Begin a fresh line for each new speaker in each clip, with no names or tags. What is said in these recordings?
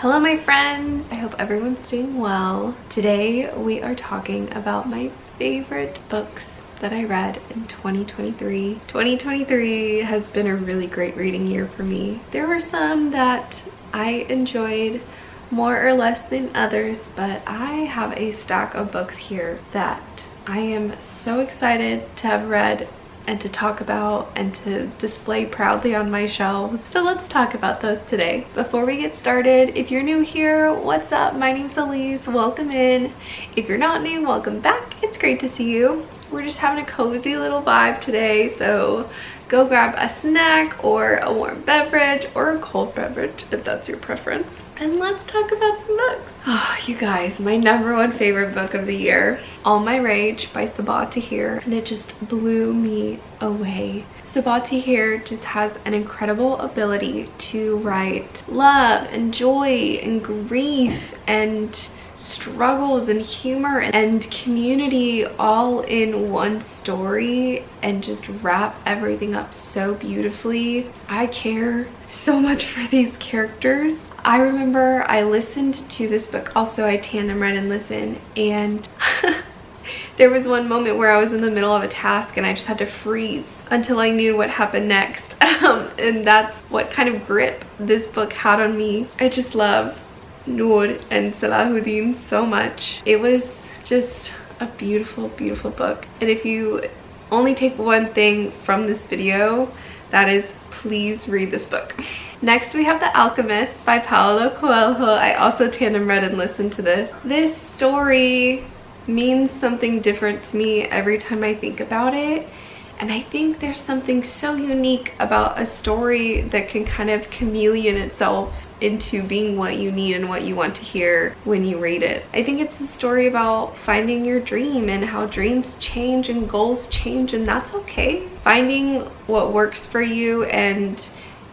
Hello my friends, I hope everyone's doing well. Today we are talking about my favorite books that I read in 2023. 2023 has been a really great reading year for me. There were some that I enjoyed more or less than others, but I have a stack of books here that I am so excited to have read and to talk about and to display proudly on my shelves. So let's talk about those today. Before we get started, if you're new here, what's up? My name's Elise, welcome in. If you're not new, welcome back. It's great to see you. We're just having a cozy little vibe today, so go grab a snack or a warm beverage or a cold beverage if that's your preference. And let's talk about some books. Oh, you guys, my #1 favorite book of the year, All My Rage by Sabaa Tahir, and it just blew me away. Sabaa Tahir just has an incredible ability to write love and joy and grief and struggles and humor and community all in one story and just wrap everything up so beautifully. I care so much for these characters. I remember I listened to this book, also I tandem read and listened, and there was one moment where I was in the middle of a task and I just had to freeze until I knew what happened next. And that's what kind of grip this book had on me. I just love Noor and Salahuddin so much. It was just a beautiful, beautiful book. And if you only take one thing from this video, that is, please read this book. Next we have The Alchemist by Paulo Coelho. I also tandem read and listened to this. This story means something different to me every time I think about it. And I think there's something so unique about a story that can kind of chameleon itself into being what you need and what you want to hear when you read it. I think it's a story about finding your dream and how dreams change and goals change, and that's okay. Finding what works for you and,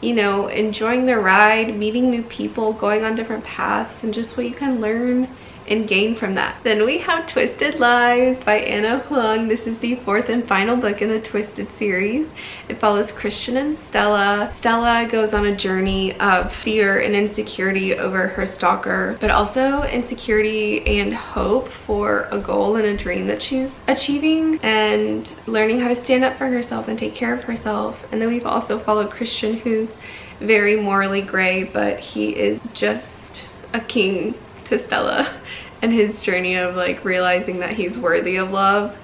you know, enjoying the ride, meeting new people, going on different paths, and just what you can learn and gain from that. Then we have Twisted Lives by Anna Huang. This is the 4th and final book in the Twisted series. It follows Christian and Stella. Stella goes on a journey of fear and insecurity over her stalker, but also insecurity and hope for a goal and a dream that she's achieving, and learning how to stand up for herself and take care of herself. And then we've also followed Christian, who's very morally gray, but he is just a king to Stella, and his journey of like realizing that he's worthy of love,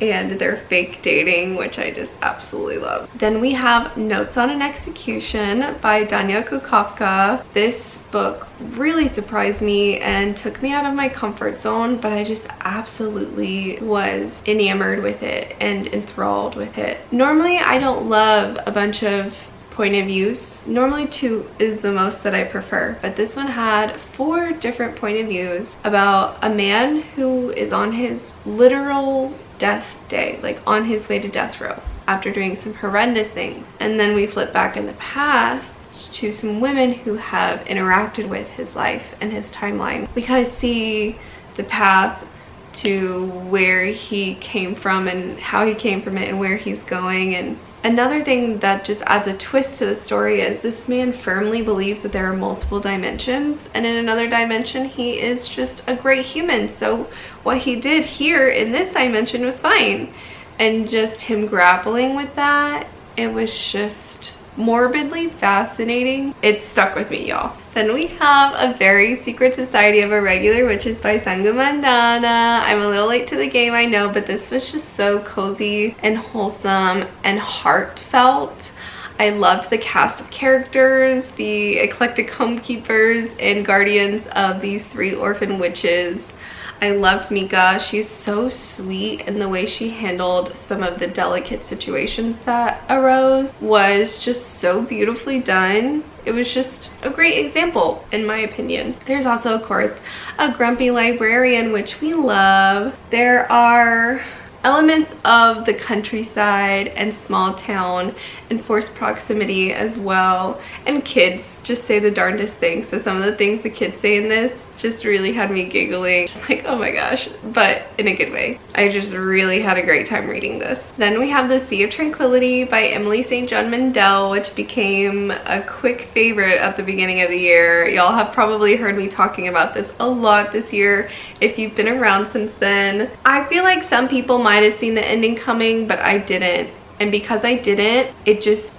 and their fake dating, which I just absolutely love. Then we have Notes on an Execution by Dania Kukafka. This book really surprised me and took me out of my comfort zone, but I just absolutely was enamored with it and enthralled with it. Normally I don't love a bunch of point of views. Normally 2 is the most that I prefer, but this one had 4 different point of views about a man who is on his literal death day, like on his way to death row after doing some horrendous things. And then we flip back in the past to some women who have interacted with his life and his timeline. We kind of see the path to where he came from and how he came from it and where he's going. And another thing that just adds a twist to the story is this man firmly believes that there are multiple dimensions, and in another dimension he is just a great human. So what he did here in this dimension was fine, and just him grappling with that, it was just morbidly fascinating. It stuck with me, y'all. Then we have A Very Secret Society of Irregular, which is by Sangu Mandana. I'm a little late to the game, I know, but this was just so cozy and wholesome and heartfelt. I loved the cast of characters, the eclectic homekeepers and guardians of these 3 orphan witches. I loved Mika. She's so sweet, and the way she handled some of the delicate situations that arose was just so beautifully done. It was just a great example, in my opinion. There's also, of course, A Grumpy Librarian, which we love. There are elements of the countryside and small town and forced proximity as well, and kids just say the darndest things. So some of the things the kids say in this just really had me giggling, just like, oh my gosh, but in a good way. I just really had a great time reading this. Then we have the Sea of Tranquility by Emily St. John Mandel, which became a quick favorite at the beginning of the year. Y'all have probably heard me talking about this a lot this year if you've been around since then. I feel like some people might have seen the ending coming, but I didn't. And because I didn't,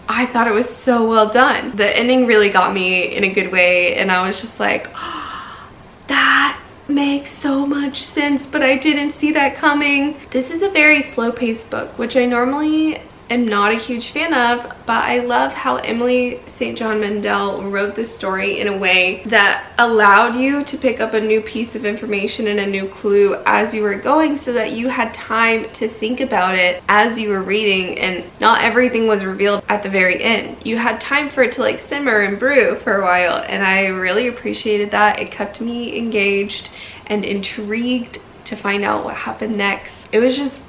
I thought it was so well done. The ending really got me in a good way, and I was just like, oh, that makes so much sense, but I didn't see that coming. This is a very slow-paced book, which I normally am not a huge fan of, but I love how Emily St. John Mandel wrote this story in a way that allowed you to pick up a new piece of information and a new clue as you were going, so that you had time to think about it as you were reading, and not everything was revealed at the very end. You had time for it to like simmer and brew for a while, and I really appreciated that. It kept me engaged and intrigued to find out what happened next. It was just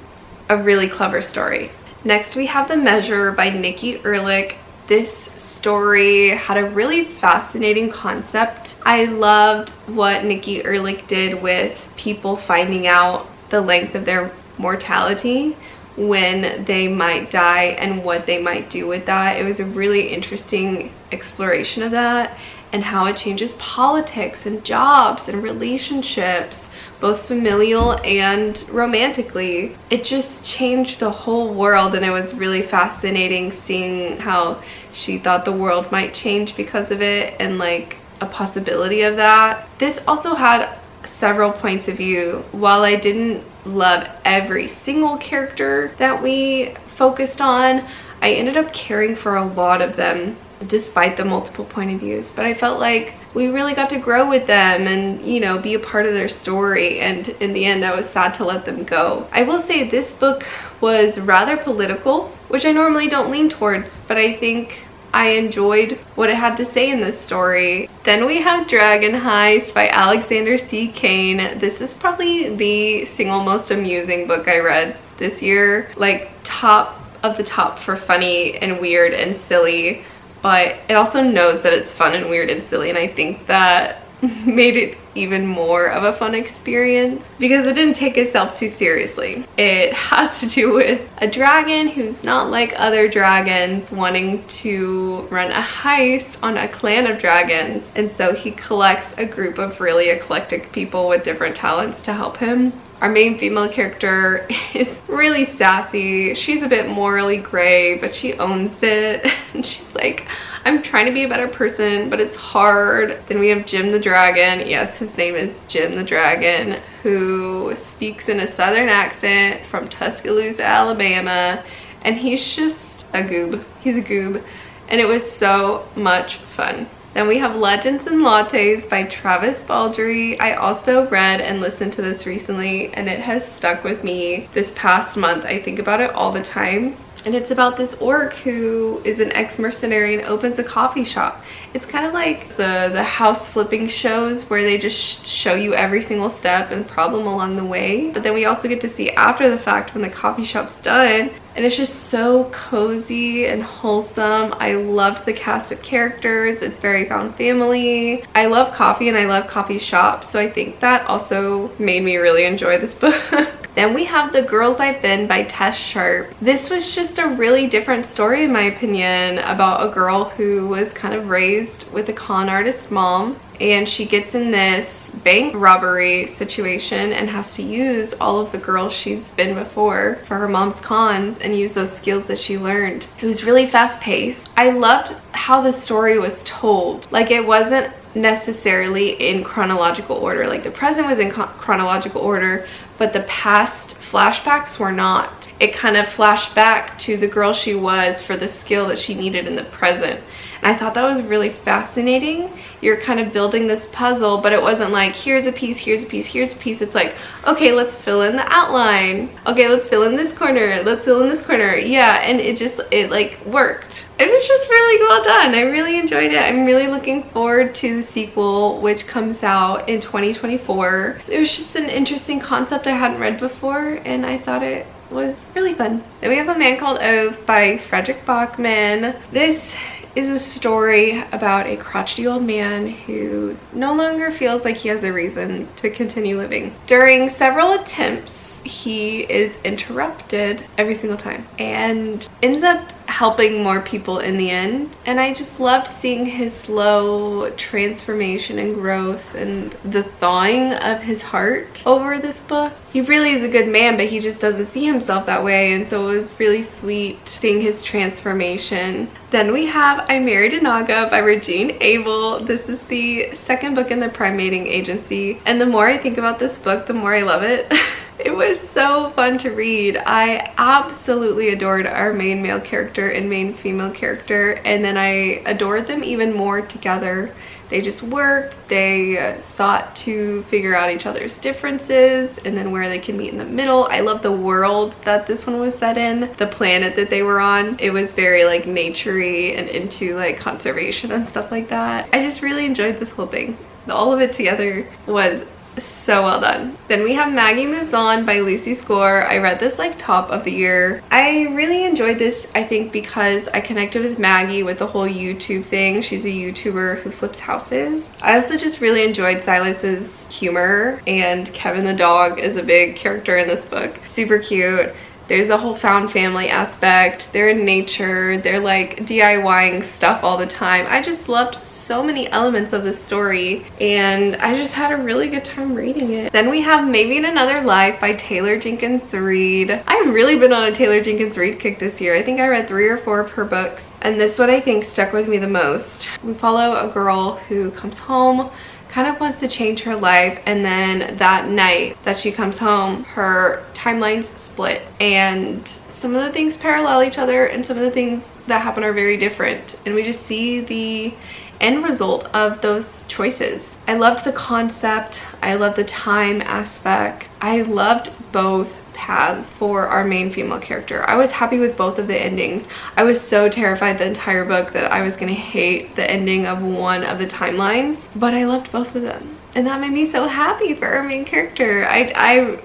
a really clever story. Next we have The Measure by Nikki Erlich. This story had a really fascinating concept. I loved what Nikki Erlich did with people finding out the length of their mortality, when they might die, and what they might do with that. It was a really interesting exploration of that, and how it changes politics and jobs and relationships, both familial and romantically. It just changed the whole world, and it was really fascinating seeing how she thought the world might change because of it, and like a possibility of that. This also had several points of view. While I didn't love every single character that we focused on, I ended up caring for a lot of them despite the multiple point of views. But I felt like we really got to grow with them and, you know, be a part of their story, and in the end I was sad to let them go. I will say this book was rather political, which I normally don't lean towards, but I think I enjoyed what it had to say in this story. Then we have Dragon Heist by Alexander C. Kane. This is probably the single most amusing book I read this year. Like top of the top for funny and weird and silly, but it also knows that it's fun and weird and silly, and I think that made it even more of a fun experience because it didn't take itself too seriously. It has to do with a dragon who's not like other dragons wanting to run a heist on a clan of dragons, and so he collects a group of really eclectic people with different talents to help him. Our main female character is really sassy. She's a bit morally gray, but she owns it. And she's like, I'm trying to be a better person, but it's hard. Then we have Jim the Dragon. Yes, his name is Jim the Dragon, who speaks in a southern accent from Tuscaloosa, Alabama. And he's just a goob. He's a goob. And it was so much fun. Then we have Legends Lattes by Travis Baldree. I also read and listened to this recently, and it has stuck with me this past month. I think about it all the time. And it's about this orc who is an ex-mercenary and opens a coffee shop. It's kind of like the house flipping shows where they just show you every single step and problem along the way. But then we also get to see after the fact when the coffee shop's done. And it's just so cozy and wholesome. I loved the cast of characters. It's very found family. I love coffee and I love coffee shops, so I think that also made me really enjoy this book. Then we have The Girls I've Been by Tess Sharp. This was just a really different story in my opinion, about a girl who was kind of raised with a con artist mom, and she gets in this bank robbery situation and has to use all of the girls she's been before for her mom's cons and use those skills that she learned. It was really fast paced. I loved how the story was told. Like, it wasn't necessarily in chronological order. Like, the present was in chronological order, but the past flashbacks were not. It kind of flashed back to the girl she was for the skill that she needed in the present. And I thought that was really fascinating. You're kind of building this puzzle, but it wasn't like, here's a piece, here's a piece, here's a piece. It's like, okay, let's fill in the outline. Okay, let's fill in this corner. Let's fill in this corner. Yeah, and it like worked. It was just really well done. I really enjoyed it. I'm really looking forward to the sequel, which comes out in 2024. It was just an interesting concept I hadn't read before, and I thought it was really fun. Then we have A Man Called Ove by Frederick Bachman. This is a story about a crotchety old man who no longer feels like he has a reason to continue living. During several attempts, he is interrupted every single time and ends up helping more people in the end. And I just loved seeing his slow transformation and growth and the thawing of his heart over this book. He really is a good man, but he just doesn't see himself that way, and so it was really sweet seeing his transformation. Then we have I Married a Naga by Regine Abel. This is the second book in the Prime Mating Agency, and the more I think about this book, the more I love it. It was so fun to read. I absolutely adored our main male character and main female character, and then I adored them even more together. They just worked, they sought to figure out each other's differences and then where they can meet in the middle. I love the world that this one was set in, the planet that they were on. It was very like nature-y and into like conservation and stuff like that. I just really enjoyed this whole thing. All of it together was so well done. Then we have Maggie Moves On by Lucy Score. I read this like top of the year. I really enjoyed this, I think, because I connected with Maggie with the whole YouTube thing. She's a YouTuber who flips houses. I also just really enjoyed Silas's humor, and Kevin the dog is a big character in this book. Super cute. There's a whole found family aspect. They're in nature. They're like DIYing stuff all the time. I just loved so many elements of this story, and I just had a really good time reading it. Then we have Maybe in Another Life by Taylor Jenkins Reid. I've really been on a Taylor Jenkins Reid kick this year. I think I read 3 or 4 of her books, and this one I think stuck with me the most. We follow a girl who comes home, kind of wants to change her life, and then that night that she comes home, her timelines split, and some of the things parallel each other and some of the things that happen are very different, and we just see the end result of those choices. I loved the concept. I loved the time aspect. I loved both paths for our main female character. I was happy with both of the endings. I was so terrified the entire book that I was gonna hate the ending of one of the timelines, but I loved both of them, and that made me so happy for our main character. I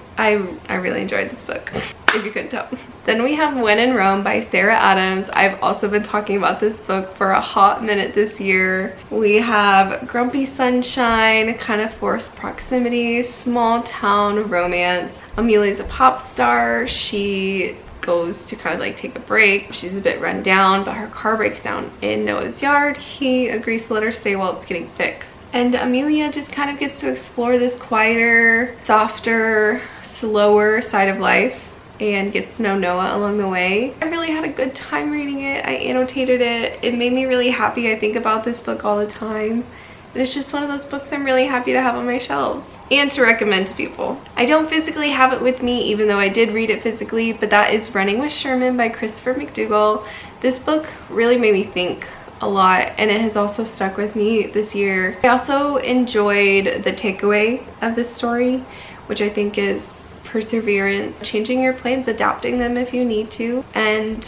really enjoyed this book, if you couldn't tell. Then we have When in Rome by Sarah Adams. I've also been talking about this book for a hot minute this year. We have Grumpy Sunshine, kind of forced proximity, small town romance. Amelia's a pop star. She goes to kind of like take a break. She's a bit run down, but her car breaks down in Noah's yard. He agrees to let her stay while it's getting fixed. And Amelia just kind of gets to explore this quieter, softer, slower side of life and gets to know Noah along the way. I really had a good time reading it. I annotated it. It made me really happy. I think about this book all the time. And it's just one of those books I'm really happy to have on my shelves and to recommend to people. I don't physically have it with me, even though I did read it physically, but that is Running with Sherman by Christopher McDougall. This book really made me think a lot, and it has also stuck with me this year. I also enjoyed the takeaway of this story, which I think is perseverance, changing your plans, adapting them if you need to, and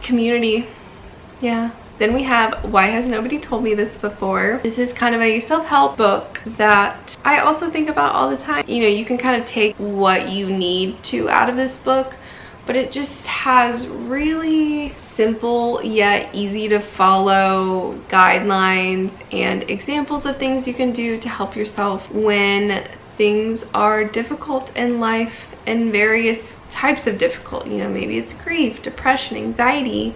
community. Yeah. Then we have Why Has Nobody Told Me This Before? This is kind of a self-help book that I also think about all the time. You know, you can kind of take what you need to out of this book, but it just has really simple yet easy to follow guidelines and examples of things you can do to help yourself when things are difficult in life, and various types of difficult. You know, maybe it's grief, depression, anxiety.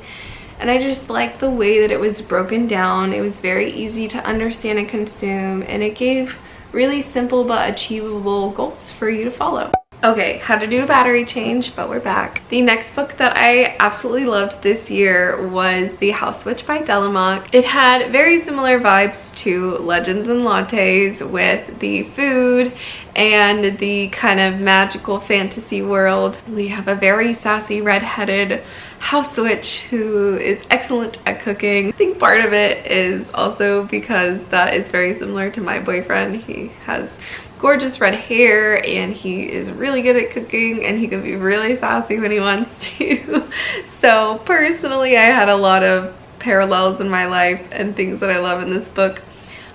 And I just liked the way that it was broken down. It was very easy to understand and consume, and it gave really simple but achievable goals for you to follow. Okay, how to do a battery change, but we're back. The next book that I absolutely loved this year was The House Witch by Delamock. It had very similar vibes to Legends and Lattes with the food and the kind of magical fantasy world. We have a very sassy redheaded house witch who is excellent at cooking. I think part of it is also because that is very similar to my boyfriend. He has gorgeous red hair and he is really good at cooking, and he can be really sassy when he wants to. So personally, I had a lot of parallels in my life and things that I love in this book.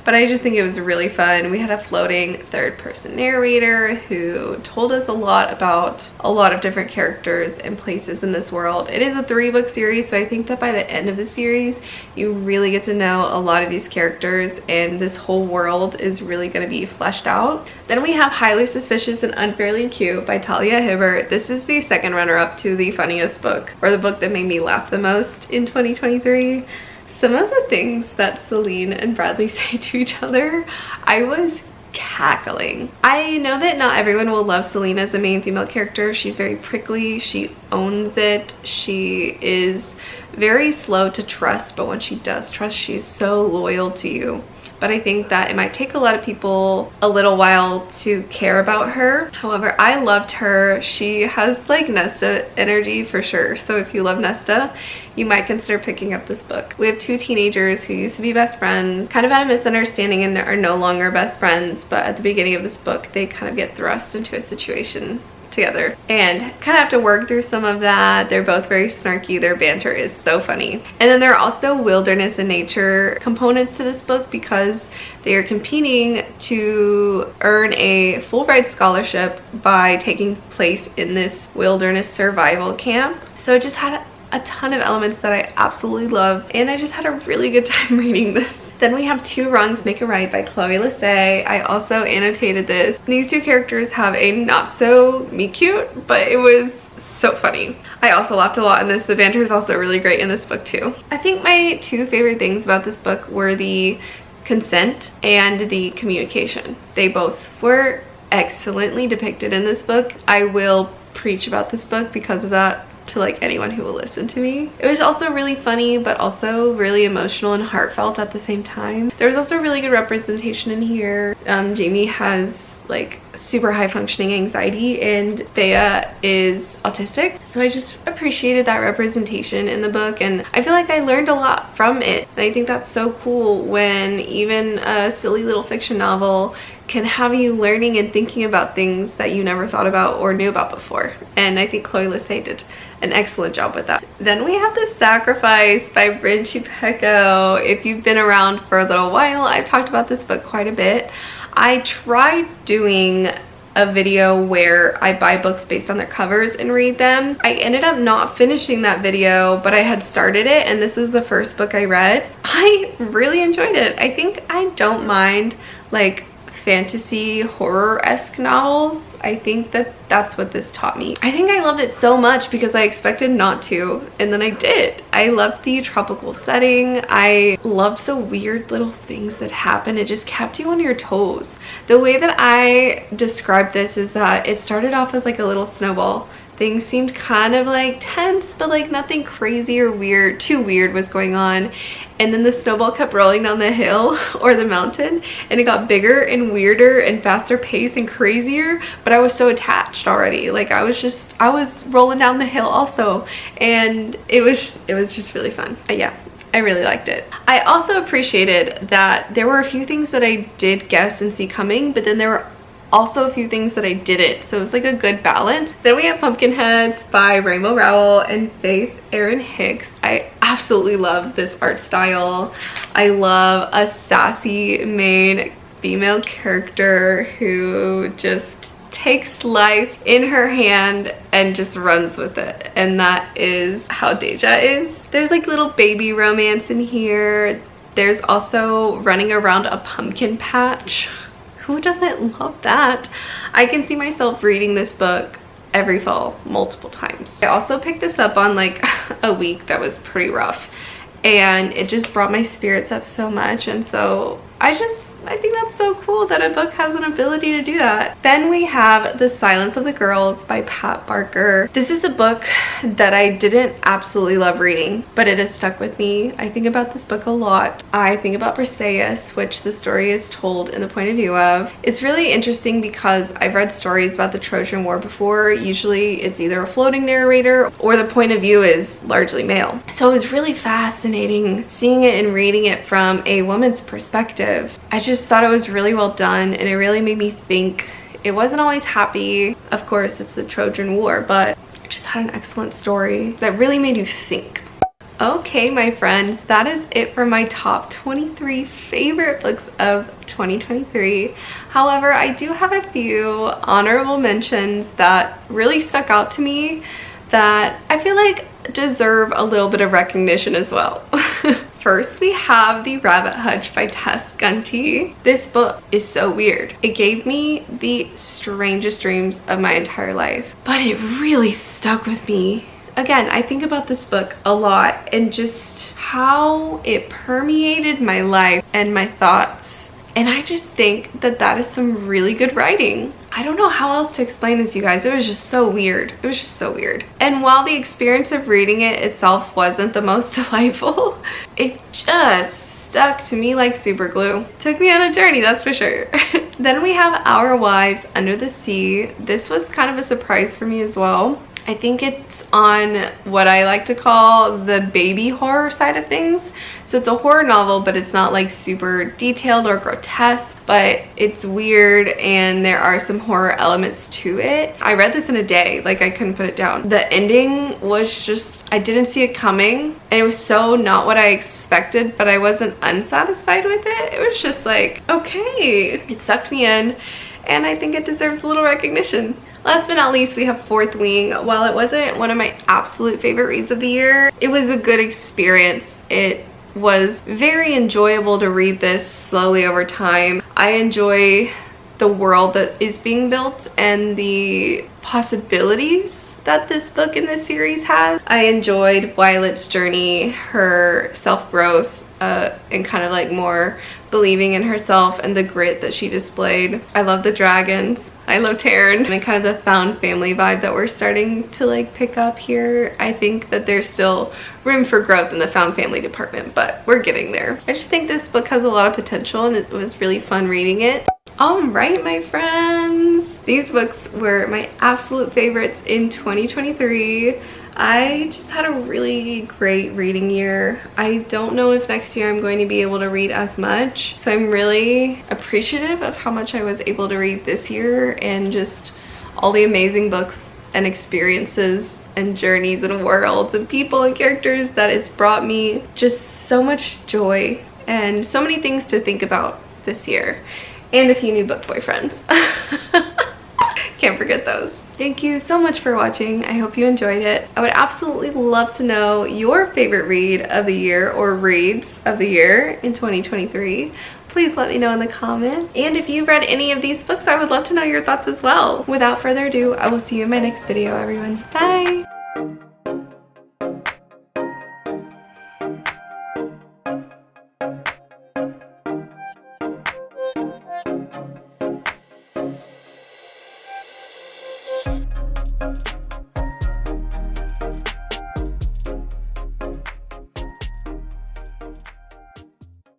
but I just think it was really fun. We had a floating third-person narrator who told us a lot about a lot of different characters and places in this world. It is a 3-book series, so I think that by the end of the series you really get to know a lot of these characters, and this whole world is really going to be fleshed out. Then we have Highly Suspicious and Unfairly Cute by Talia Hibbert. This is the second runner-up to the funniest book, or the book that made me laugh the most in 2023. Some of the things that Celine and Bradley say to each other, I was cackling. I know that not everyone will love Celine as a main female character. She's very prickly, she owns it, she is very slow to trust, but when she does trust, she's so loyal to you. But I think that it might take a lot of people a little while to care about her. However, I loved her. She has like Nesta energy for sure. So if you love Nesta, you might consider picking up this book. We have 2 teenagers who used to be best friends, kind of had a misunderstanding and are no longer best friends, but at the beginning of this book, they kind of get thrust into a situation together and kind of have to work through some of that. They're both very snarky. Their banter is so funny. And then there are also wilderness and nature components to this book because they are competing to earn a full ride scholarship by taking place in this wilderness survival camp. So it just had a ton of elements that I absolutely love, and I just had a really good time reading this. Then we have Two Wrongs Make a Right by Chloe Lassay. I also annotated this. These 2 characters have a not so meet cute, but it was so funny. I also laughed a lot in this. The banter is also really great in this book too. I think my 2 favorite things about this book were the consent and the communication. They both were excellently depicted in this book. I will preach about this book because of that to like anyone who will listen to me. It was also really funny, but also really emotional and heartfelt at the same time. There was also really good representation in here. Jamie has like super high functioning anxiety and Bea is autistic, so I just appreciated that representation in the book, and I feel like I learned a lot from it. And I think that's so cool when even a silly little fiction novel can have you learning and thinking about things that you never thought about or knew about before. And I think Chloe Lassay did an excellent job with that. Then we have The Sacrifice by Bryn Chipeko. If you've been around for a little while, I've talked about this book quite a bit. I tried doing a video where I buy books based on their covers and read them. I ended up not finishing that video, but I had started it, and this was the first book I read. I really enjoyed it. I think I don't mind like fantasy horror-esque novels. I think that that's what this taught me. I think I loved it so much because I expected not to, and then I did. I loved the tropical setting. I loved the weird little things that happen. It just kept you on your toes. The way that I described this is that it started off as like a little snowball. Things seemed kind of like tense, but like nothing crazy or weird, too weird was going on. And then the snowball kept rolling down the hill or the mountain, and it got bigger and weirder and faster paced and crazier, but I was so attached already. Like I was rolling down the hill also, and it was just really fun. Yeah, I really liked it. I also appreciated that there were a few things that I did guess and see coming, but then there were also a few things that I didn't, so it was like a good balance. Then we have Pumpkinheads by Rainbow Rowell and Faith Erin Hicks. I absolutely love this art style. I love a sassy main female character who just takes life in her hand and just runs with it, and that is how Deja is. There's like little baby romance in here. There's also running around a pumpkin patch. Who doesn't love that? I can see myself reading this book every fall multiple times. I also picked this up on like a week that was pretty rough, and it just brought my spirits up so much, and so I think that's so cool that a book has an ability to do that. Then we have The Silence of the Girls by Pat Barker. This is a book that I didn't absolutely love reading, but it has stuck with me. I think about this book a lot. I think about Briseis, which the story is told in the point of view of. It's really interesting because I've read stories about the Trojan War before. Usually it's either a floating narrator or the point of view is largely male. So it was really fascinating seeing it and reading it from a woman's perspective. I just thought it was really well done, and it really made me think. It wasn't always happy. Of course, it's the Trojan War, but it just had an excellent story that really made you think. Okay, my friends, that is it for my top 23 favorite books of 2023. However, I do have a few honorable mentions that really stuck out to me that I feel like deserve a little bit of recognition as well. First, we have The Rabbit Hutch by Tess Gunty. This book is so weird. It gave me the strangest dreams of my entire life, but it really stuck with me. Again, I think about this book a lot and just how it permeated my life and my thoughts. And I just think that that is some really good writing. I don't know how else to explain this, you guys. It was just so weird. It was just so weird. And while the experience of reading it itself wasn't the most delightful, it just stuck to me like super glue. Took me on a journey, that's for sure. Then we have Our Wives Under the Sea. This was kind of a surprise for me as well. I think it's on what I like to call the baby horror side of things. So it's a horror novel, but it's not like super detailed or grotesque, but it's weird and there are some horror elements to it. I read this in a day, like I couldn't put it down. The ending was just, I didn't see it coming, and it was so not what I expected, but I wasn't unsatisfied with it. It was just like, okay, it sucked me in, and I think it deserves a little recognition. Last but not least, we have Fourth Wing. While it wasn't one of my absolute favorite reads of the year, it was a good experience. It was very enjoyable to read this slowly over time. I enjoy the world that is being built and the possibilities that this book in this series has. I enjoyed Violet's journey, her self-growth, and kind of like more believing in herself and the grit that she displayed. I love the dragons. I love Taryn and kind of the found family vibe that we're starting to like pick up here. I think that there's still room for growth in the found family department, but we're getting there. I just think this book has a lot of potential and it was really fun reading it. All right, my friends, these books were my absolute favorites in 2023. I just had a really great reading year. I don't know if next year I'm going to be able to read as much, so I'm really appreciative of how much I was able to read this year and just all the amazing books and experiences and journeys and worlds and people and characters that it's brought me. Just so much joy and so many things to think about this year, and a few new book boyfriends. Can't forget those. Thank you so much for watching. I hope you enjoyed it. I would absolutely love to know your favorite read of the year or reads of the year in 2023. Please let me know in the comments. And if you've read any of these books, I would love to know your thoughts as well. Without further ado, I will see you in my next video, everyone. Bye!